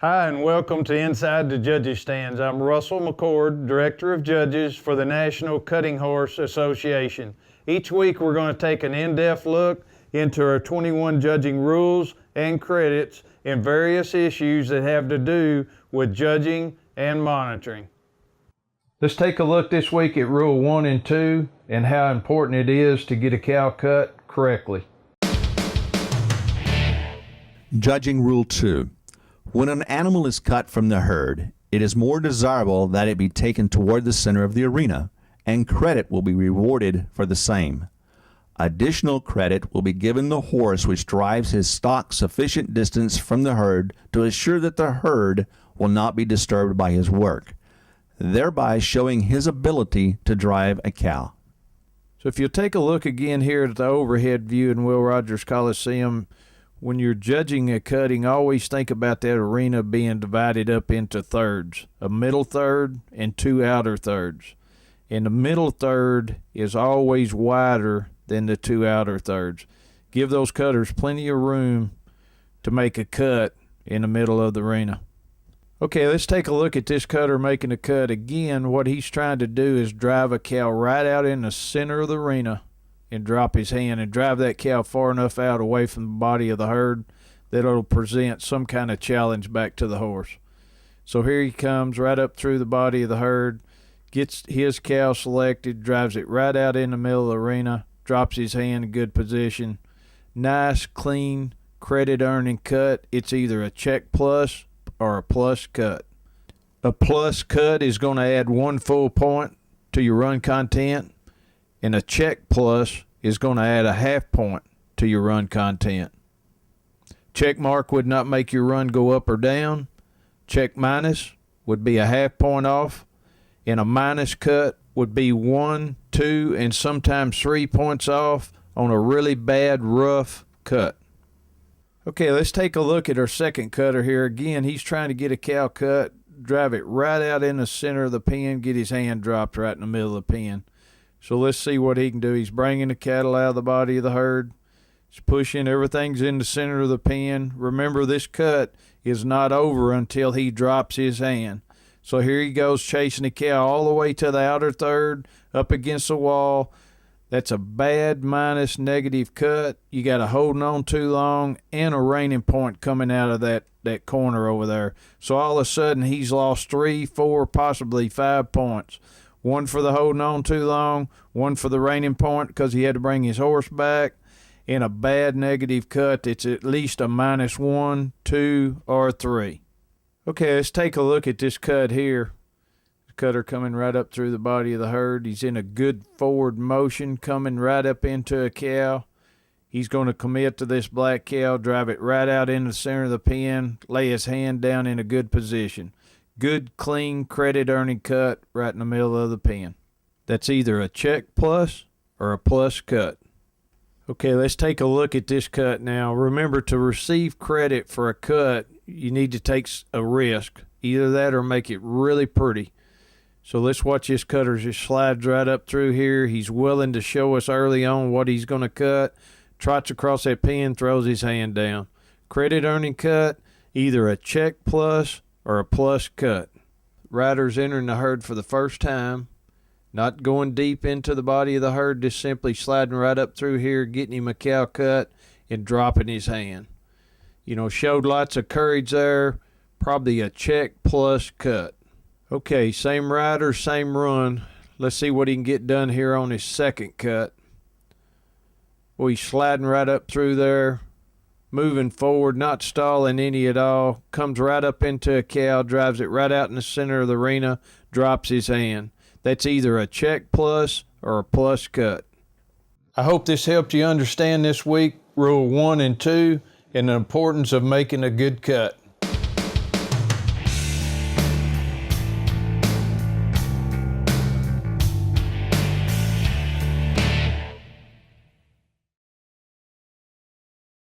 Hi, and welcome to Inside the Judges Stands. I'm Russell McCord, Director of Judges for the National Cutting Horse Association. Each week we're going to take an in-depth look into our 21 judging rules and credits in various issues that have to do with judging and monitoring. Let's take a look this week at Rule 1 and 2 and how important it is to get a cow cut correctly. Judging Rule 2. When an animal is cut from the herd, it is more desirable that it be taken toward the center of the arena, and credit will be rewarded for the same. Additional credit will be given the horse which drives his stock sufficient distance from the herd to assure that the herd will not be disturbed by his work, thereby showing his ability to drive a cow. So if you'll take a look again here at the overhead view in Will Rogers Coliseum, when you're judging a cutting, always think about that arena being divided up into thirds, a middle third and two outer thirds. And the middle third is always wider than the two outer thirds. Give those cutters plenty of room to make a cut in the middle of the arena. Okay, let's take a look at this cutter making a cut. Again, what he's trying to do is drive a cow right out in the center of the arena and drop his hand and drive that cow far enough out away from the body of the herd that it'll present some kind of challenge back to the horse. So here he comes right up through the body of the herd, gets his cow selected, drives it right out in the middle of the arena, drops his hand in good position. Nice, clean, credit-earning cut. It's either a check plus or a plus cut. A plus cut is going to add 1 full point to your run content, and a check plus is going to add a half point to your run content. Check mark would not make your run go up or down. Check minus would be a half point off, and a minus cut would be 1, 2, and sometimes 3 points off on a really bad, rough cut. Okay, let's take a look at our second cutter here. Again, he's trying to get a cow cut, drive it right out in the center of the pen, get his hand dropped right in the middle of the pen. So let's see what he can do. He's bringing the cattle out of the body of the herd. He's pushing. Everything's in the center of the pen. Remember, this cut is not over until he drops his hand. So here he goes chasing the cow all the way to the outer third, up against the wall. That's a bad minus negative cut. You got a holding on too long and a reining point coming out of that corner over there. So all of a sudden he's lost 3, 4, possibly 5 points. 1 for the holding on too long, 1 for the reining point because he had to bring his horse back, and a bad negative cut that's at least a -1, 2, or 3. Okay, let's take a look at this cut here. The cutter coming right up through the body of the herd. He's in a good forward motion coming right up into a cow. He's going to commit to this black cow, drive it right out in the center of the pen, lay his hand down in a good position. Good, clean, credit-earning cut right in the middle of the pen. That's either a check plus or a plus cut. Okay, let's take a look at this cut now. Remember, to receive credit for a cut, you need to take a risk. Either that or make it really pretty. So let's watch this cutter just slides right up through here. He's willing to show us early on what he's going to cut. Trots across that pen, throws his hand down. Credit-earning cut, either a check plus or a plus cut. Rider's entering the herd for the first time, not going deep into the body of the herd, just simply sliding right up through here, getting him a cow cut and dropping his hand. You know, showed lots of courage there, probably a check plus cut. Okay, same rider, same run. Let's see what he can get done here on his second cut. Well, he's sliding right up through there, moving forward, not stalling any at all, comes right up into a cow, drives it right out in the center of the arena, drops his hand. That's either a check plus or a plus cut. I hope this helped you understand this week Rule 1 and 2 and the importance of making a good cut.